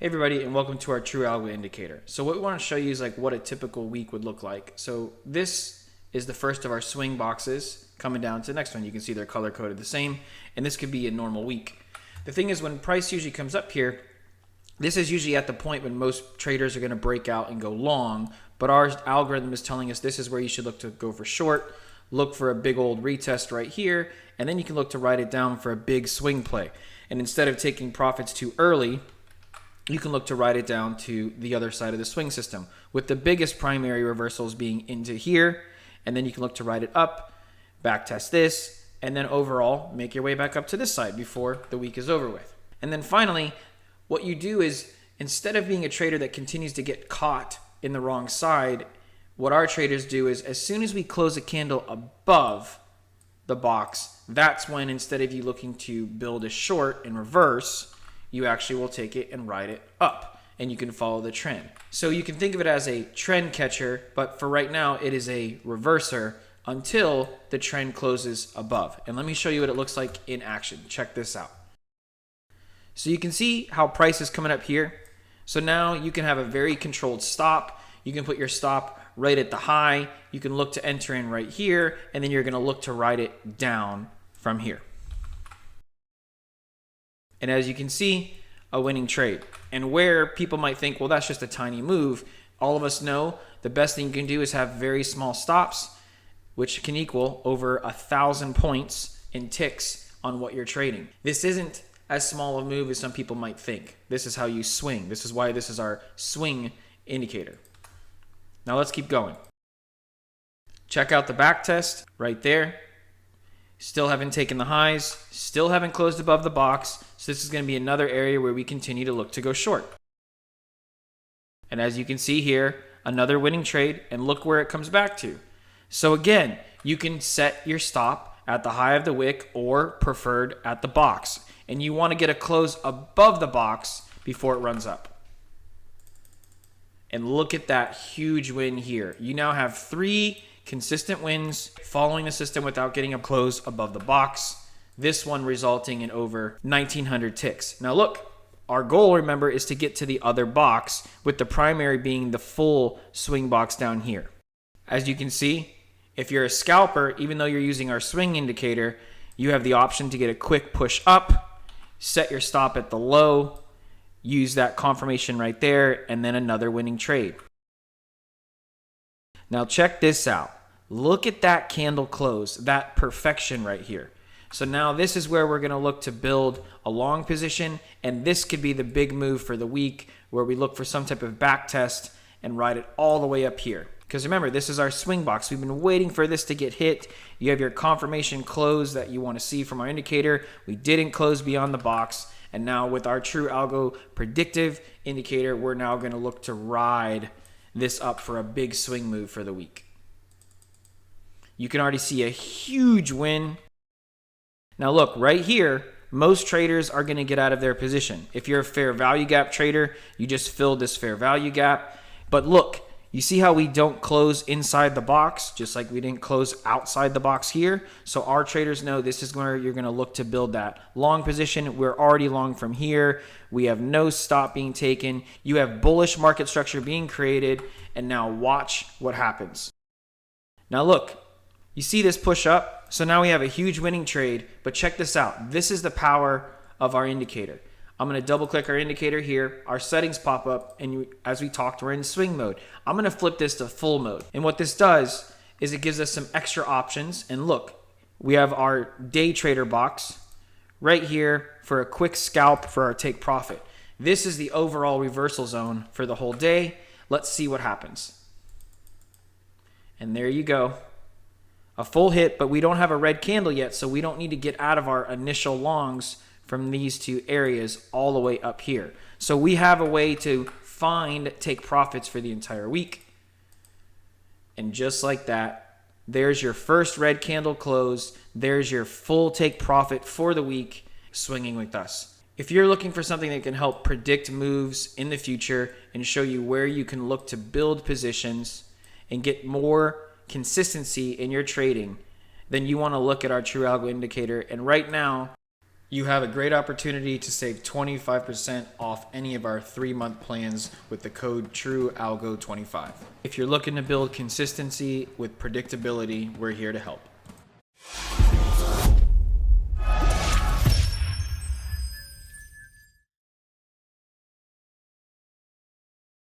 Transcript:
Hey everybody, and welcome to our True ALGO indicator. So what we want to show you is like what a typical week would look like. So this is the first of our swing boxes coming down to the next one. You can see they're color coded the same, and this could be a normal week. The thing is, when price usually comes up here, this is usually at the point when most traders are going to break out and go long, but our algorithm is telling us this is where you should look to go for short, look for a big old retest right here, and then you can look to write it down for a big swing play. And instead of taking profits too early, you can look to write it down to the other side of the swing system, with the biggest primary reversals being into here, and then you can look to write it up, back test this, and then overall make your way back up to this side before the week is over with. And then finally, what you do is, instead of being a trader that continues to get caught in the wrong side, what our traders do is, as soon as we close a candle above the box, that's when, instead of you looking to build a short in reverse, you actually will take it and ride it up, and you can follow the trend. So you can think of it as a trend catcher, but for right now, it is a reverser until the trend closes above. And let me show you what it looks like in action. Check this out. So you can see how price is coming up here. So now you can have a very controlled stop. You can put your stop right at the high. You can look to enter in right here, and then you're gonna look to ride it down from here. And as you can see, a winning trade. And where people might think, well, that's just a tiny move, all of us know the best thing you can do is have very small stops, which can equal over 1,000 points in ticks on what you're trading. This isn't as small a move as some people might think. This is how you swing. This is why this is our swing indicator. Now let's keep going. Check out the back test right there. Still haven't taken the highs, still haven't closed above the box, so this is going to be another area where we continue to look to go short. And as you can see here, another winning trade, and look where it comes back to. So again, you can set your stop at the high of the wick or preferred at the box, and you want to get a close above the box before it runs up. And look at that huge win here. You now have 3 consistent wins following the system without getting a close above the box. This one resulting in over 1,900 ticks. Now look, our goal, remember, is to get to the other box, with the primary being the full swing box down here. As you can see, if you're a scalper, even though you're using our swing indicator, you have the option to get a quick push up, set your stop at the low, use that confirmation right there, and then another winning trade. Now check this out. Look at that candle close, that perfection right here. So now this is where we're going to look to build a long position, and this could be the big move for the week, where we look for some type of back test and ride it all the way up here. Because remember, this is our swing box. We've been waiting for this to get hit. You have your confirmation close that you want to see from our indicator. We didn't close beyond the box. And now with our True ALGO predictive indicator, we're now going to look to ride this up for a big swing move for the week. You can already see a huge win. Now look, right here, most traders are going to get out of their position. If you're a fair value gap trader, you just fill this fair value gap. But look, you see how we don't close inside the box, just like we didn't close outside the box here. So our traders know this is where you're going to look to build that long position. We're already long from here. We have no stop being taken. You have bullish market structure being created. And now watch what happens. Now look, you see this push up. So now we have a huge winning trade. But check this out. This is the power of our indicator. I'm going to double click our indicator here. Our settings pop up, and as we talked, we're in swing mode. I'm going to flip this to full mode. And what this does is it gives us some extra options. And look, we have our day trader box right here for a quick scalp for our take profit. This is the overall reversal zone for the whole day. Let's see what happens. And there you go. A full hit, but we don't have a red candle yet, so we don't need to get out of our initial longs from these 2 areas all the way up here. So we have a way to take profits for the entire week. And just like that, there's your first red candle close. There's your full take profit for the week swinging with us. If you're looking for something that can help predict moves in the future and show you where you can look to build positions and get more consistency in your trading, then you want to look at our True ALGO indicator. And right now, you have a great opportunity to save 25% off any of our 3-month plans with the code True ALGO 25. If you're looking to build consistency with predictability, we're here to help.